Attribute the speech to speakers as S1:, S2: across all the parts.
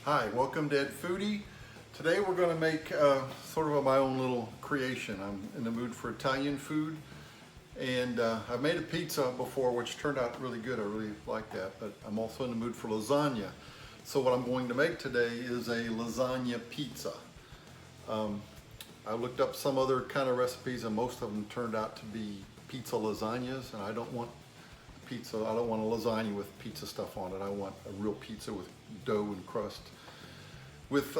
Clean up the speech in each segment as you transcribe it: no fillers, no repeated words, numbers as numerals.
S1: Hi, welcome to Foodie. Today we're going to make sort of my own little creation. I'm in the mood for Italian food, and I've made a pizza before which turned out really good. I really like that, but I'm also in the mood for lasagna. So what I'm going to make today is a lasagna pizza. I looked up some other kind of recipes and most of them turned out to be pizza lasagnas, and I don't want a lasagna with pizza stuff on it. I want a real pizza with dough and crust, with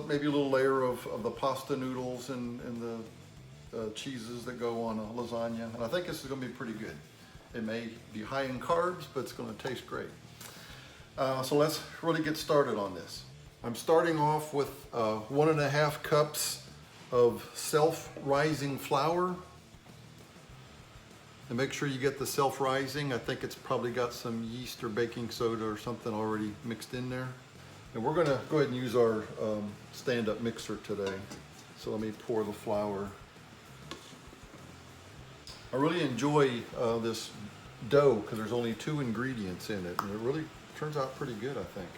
S1: maybe a little layer of the pasta noodles and the cheeses that go on a lasagna. And I think this is going to be pretty good. It may be high in carbs, but it's going to taste great. So let's really get started on this. I'm starting off with 1.5 cups of self-rising flour. And make sure you get the self-rising. I think it's probably got some yeast or baking soda or something already mixed in there. And we're gonna go ahead and use our stand-up mixer today. So let me pour the flour. I really enjoy this dough because there's only 2 ingredients in it, and it really turns out pretty good, I think.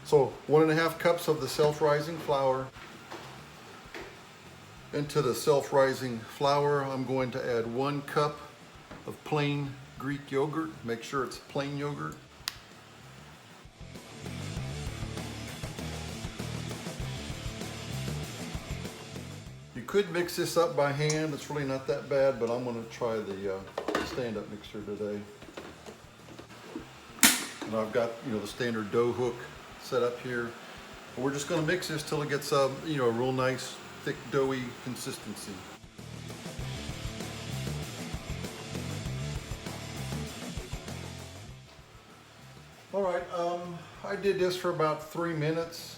S1: So 1.5 cups of the self-rising flour. Into the self-rising flour, I'm going to add 1 cup of plain Greek yogurt. Make sure it's plain yogurt. You could mix this up by hand. It's really not that bad, but I'm going to try the stand-up mixer today. And I've got the standard dough hook set up here. We're just going to mix this till it gets a real nice thick doughy consistency. All right, I did this for about 3 minutes.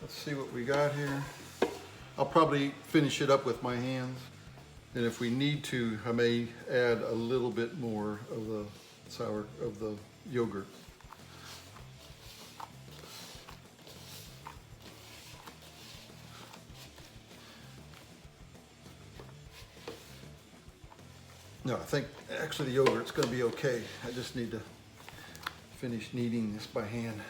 S1: Let's see what we got here. I'll probably finish it up with my hands. And if we need to, I may add a little bit more of the yogurt. No, I think actually the yogurt's going to be okay. I just need to finish kneading this by hand.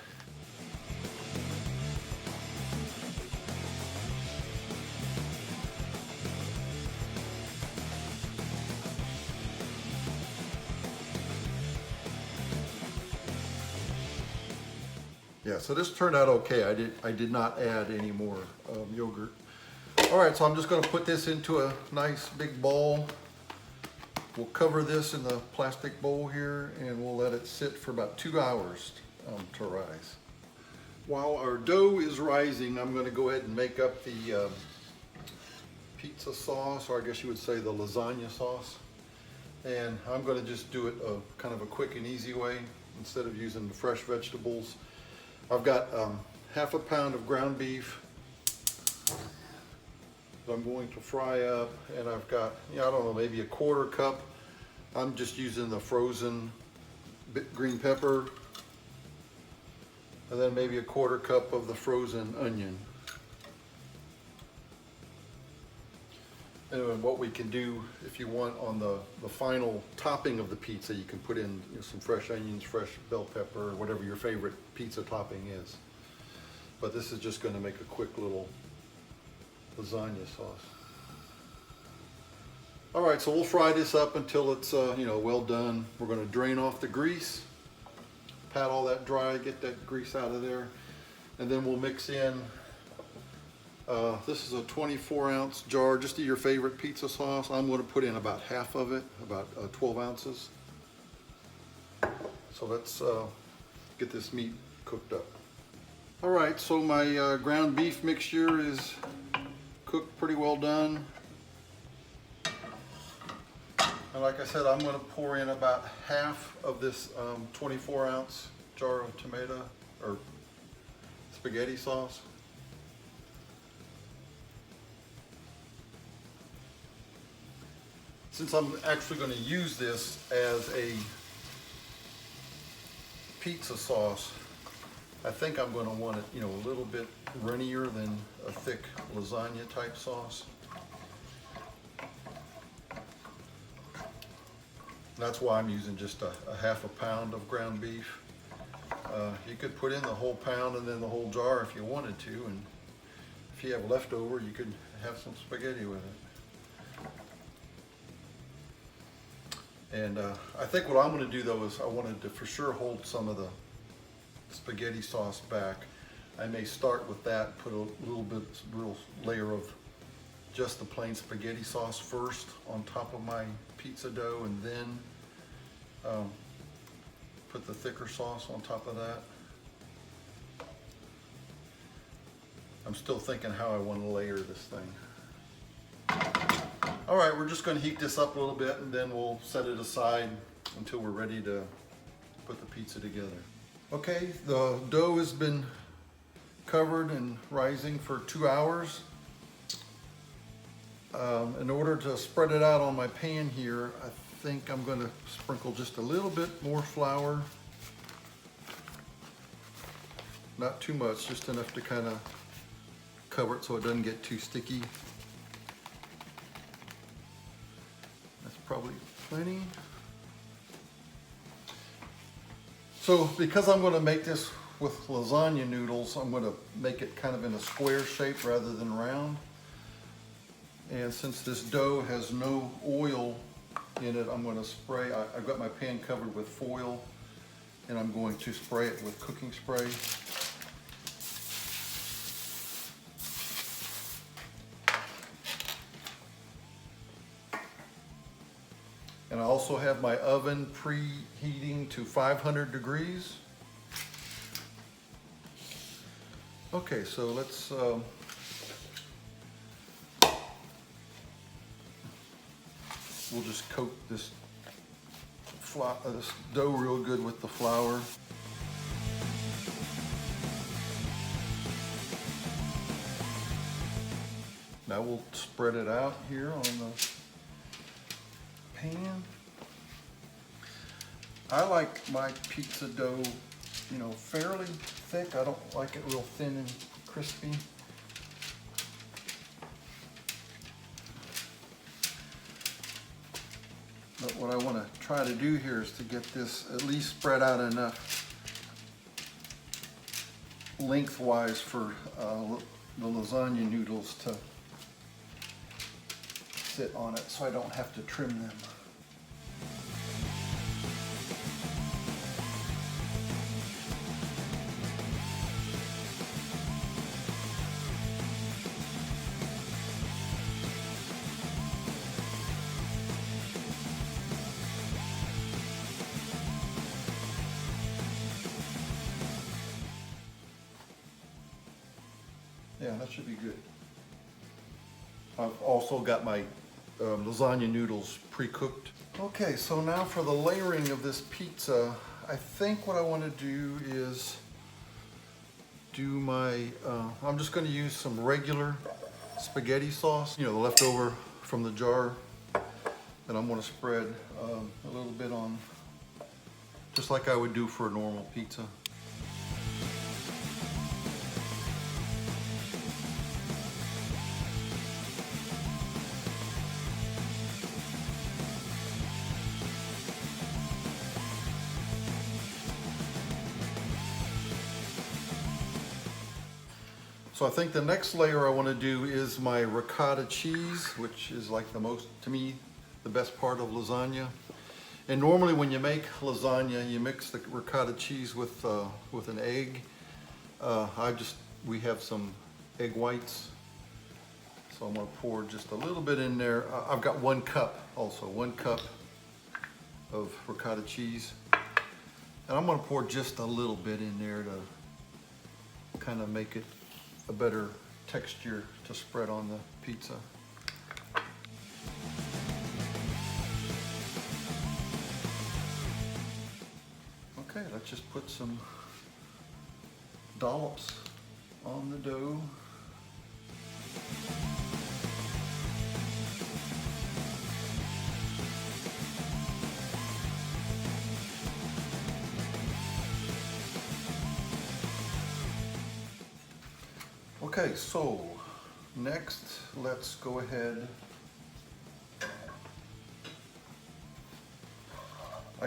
S1: Yeah, so this turned out okay. I did not add any more yogurt. All right, so I'm just going to put this into a nice big bowl. We'll cover this in the plastic bowl here and we'll let it sit for about 2 hours to rise. While our dough is rising, I'm going to go ahead and make up the pizza sauce, or I guess you would say the lasagna sauce. And I'm going to just do it kind of a quick and easy way instead of using the fresh vegetables. I've got 1/2 pound of ground beef I'm going to fry up, and I've got, I don't know, maybe 1/4 cup. I'm just using the frozen green pepper, and then maybe 1/4 cup of the frozen onion. And what we can do, if you want, on the final topping of the pizza, you can put in some fresh onions, fresh bell pepper, whatever your favorite pizza topping is. But this is just going to make a quick little lasagna sauce. All right, so we'll fry this up until it's well done. We're going to drain off the grease, pat all that dry, get that grease out of there, and then we'll mix in. This is a 24-ounce jar. Just do your favorite pizza sauce. I'm going to put in about half of it, about 12 ounces. So let's get this meat cooked up. All right, so my ground beef mixture is cooked pretty well done. And like I said, I'm going to pour in about half of this 24-ounce jar of tomato or spaghetti sauce. Since I'm actually going to use this as a pizza sauce, I think I'm going to want it, a little bit runnier than a thick lasagna type sauce. That's why I'm using just a 1/2 pound of ground beef. You could put in the whole pound and then the whole jar if you wanted to, and if you have leftover, you could have some spaghetti with it. And I think what I'm going to do though is I wanted to for sure hold some of the spaghetti sauce back. I may start with that, put a little layer of just the plain spaghetti sauce first on top of my pizza dough, and then put the thicker sauce on top of that. I'm still thinking how I want to layer this thing. All right, we're just going to heat this up a little bit and then we'll set it aside until we're ready to put the pizza together. Okay, the dough has been covered and rising for 2 hours. In order to spread it out on my pan here, I think I'm going to sprinkle just a little bit more flour. Not too much, just enough to kind of cover it so it doesn't get too sticky. That's probably plenty. So because I'm going to make this with lasagna noodles, I'm going to make it kind of in a square shape rather than round. And since this dough has no oil in it, I'm going to spray. I've got my pan covered with foil, and I'm going to spray it with cooking spray. And I also have my oven preheating to 500 degrees. Okay, so let's we'll just coat this dough real good with the flour. Now we'll spread it out here on the pan. I like my pizza dough, you know, fairly thick. I don't like it real thin and crispy. But what I want to try to do here is to get this at least spread out enough lengthwise for the lasagna noodles to sit on it so I don't have to trim them. Yeah, that should be good. I've also got my lasagna noodles pre-cooked. Okay, so now for the layering of this pizza, I think what I want to do is do my, I'm just going to use some regular spaghetti sauce, you know, the leftover from the jar, and I'm going to spread a little bit on, just like I would do for a normal pizza. So I think the next layer I want to do is my ricotta cheese, which is like the most, to me, the best part of lasagna. And normally when you make lasagna, you mix the ricotta cheese with an egg. We have some egg whites, so I'm going to pour just a little bit in there. I've got 1 cup also, 1 cup of ricotta cheese. And I'm going to pour just a little bit in there to kind of make it a better texture to spread on the pizza. Okay, let's just put some dollops on the dough. Okay, so next let's go ahead.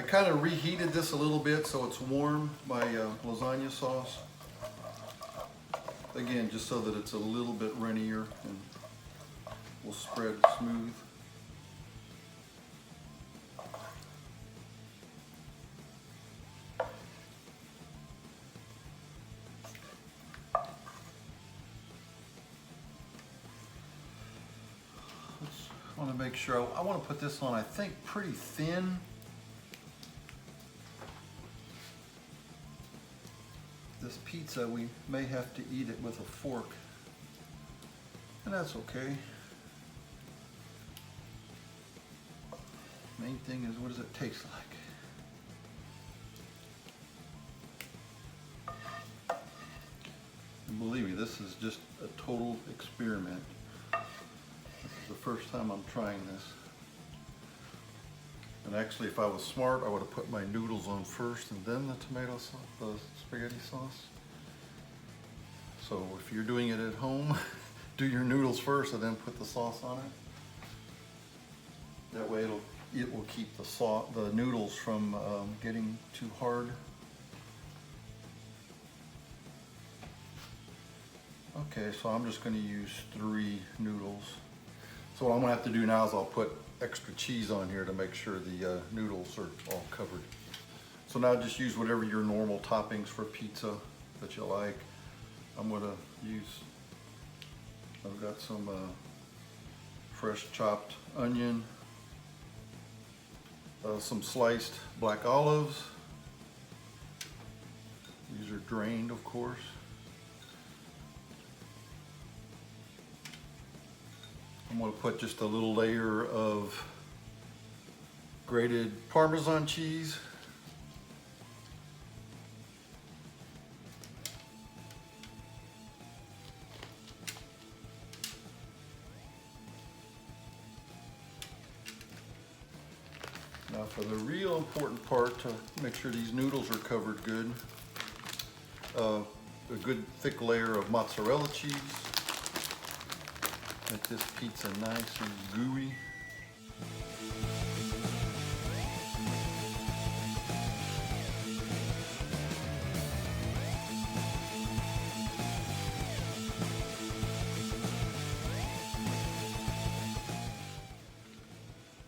S1: I kind of reheated this a little bit so it's warm, my lasagna sauce. Again, just so that it's a little bit runnier and will spread smooth. I want to make sure, I want to put this on, I think, pretty thin. This pizza, we may have to eat it with a fork, and that's okay. Main thing is, what does it taste like? And believe me, this is just a total experiment. This is the first time I'm trying this. And actually, if I was smart, I would have put my noodles on first and then the tomato sauce, the spaghetti sauce. So if you're doing it at home, do your noodles first and then put the sauce on it. That way it will keep the noodles from getting too hard. Okay, so I'm just going to use 3 noodles. So what I'm going to have to do now is I'll put extra cheese on here to make sure the noodles are all covered. So now just use whatever your normal toppings for pizza that you like. I'm going to use, I've got some fresh chopped onion, some sliced black olives. These are drained, of course. I'm going to put just a little layer of grated Parmesan cheese. Now for the real important part, to make sure these noodles are covered good, a good thick layer of mozzarella cheese. Make this pizza nice and gooey.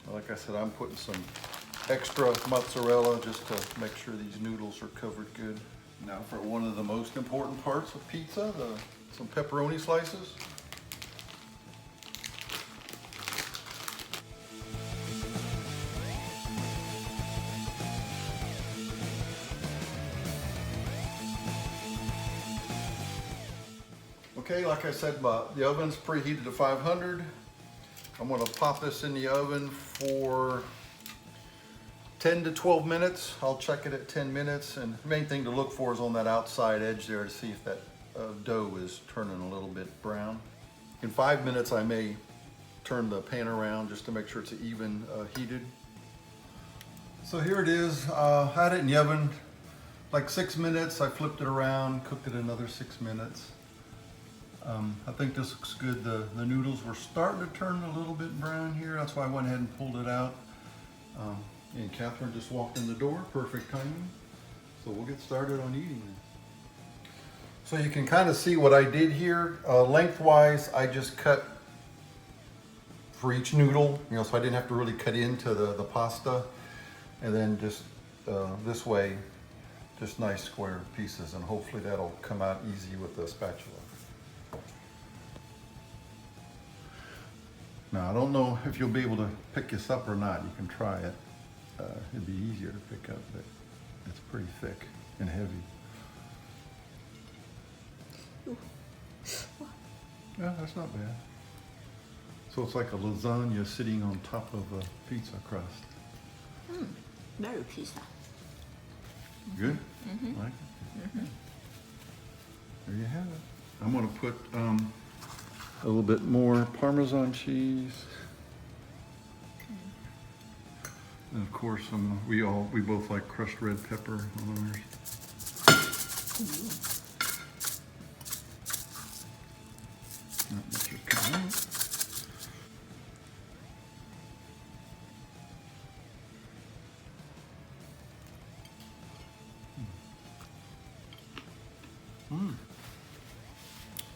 S1: Like I said, I'm putting some extra mozzarella just to make sure these noodles are covered good. Now for one of the most important parts of pizza, some pepperoni slices. Okay, like I said, the oven's preheated to 500. I'm going to pop this in the oven for 10 to 12 minutes. I'll check it at 10 minutes, and the main thing to look for is on that outside edge there to see if that dough is turning a little bit brown. In 5 minutes, I may turn the pan around just to make sure it's even heated. So here it is. I had it in the oven like 6 minutes. I flipped it around, cooked it another 6 minutes. I think this looks good. The noodles were starting to turn a little bit brown here. That's why I went ahead and pulled it out. And Catherine just walked in the door. Perfect timing. So we'll get started on eating this. So you can kind of see what I did here. Lengthwise, I just cut for each noodle, so I didn't have to really cut into the pasta. And then just this way, just nice square pieces, and hopefully that'll come out easy with the spatula. Now, I don't know if you'll be able to pick this up or not. You can try it. It'd be easier to pick up, but it's pretty thick and heavy.
S2: Ooh.
S1: Yeah, that's not bad. So it's like a lasagna sitting on top of a pizza crust.
S2: Very pizza.
S1: Good? Like it? There you have it. I'm going to put a little bit more Parmesan cheese. And of course, we both like crushed red pepper on ours. Not much is coming out.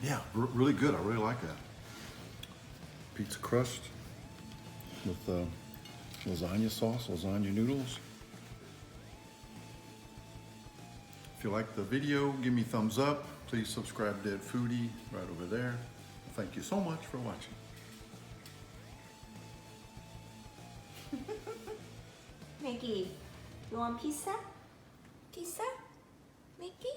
S1: Yeah, really good. I really like that. Pizza crust with lasagna sauce, lasagna noodles. If you like the video, give me a thumbs up. Please subscribe to Foodie right over there. Thank you so much for watching.
S2: Mickey, you want pizza? Pizza? Mickey?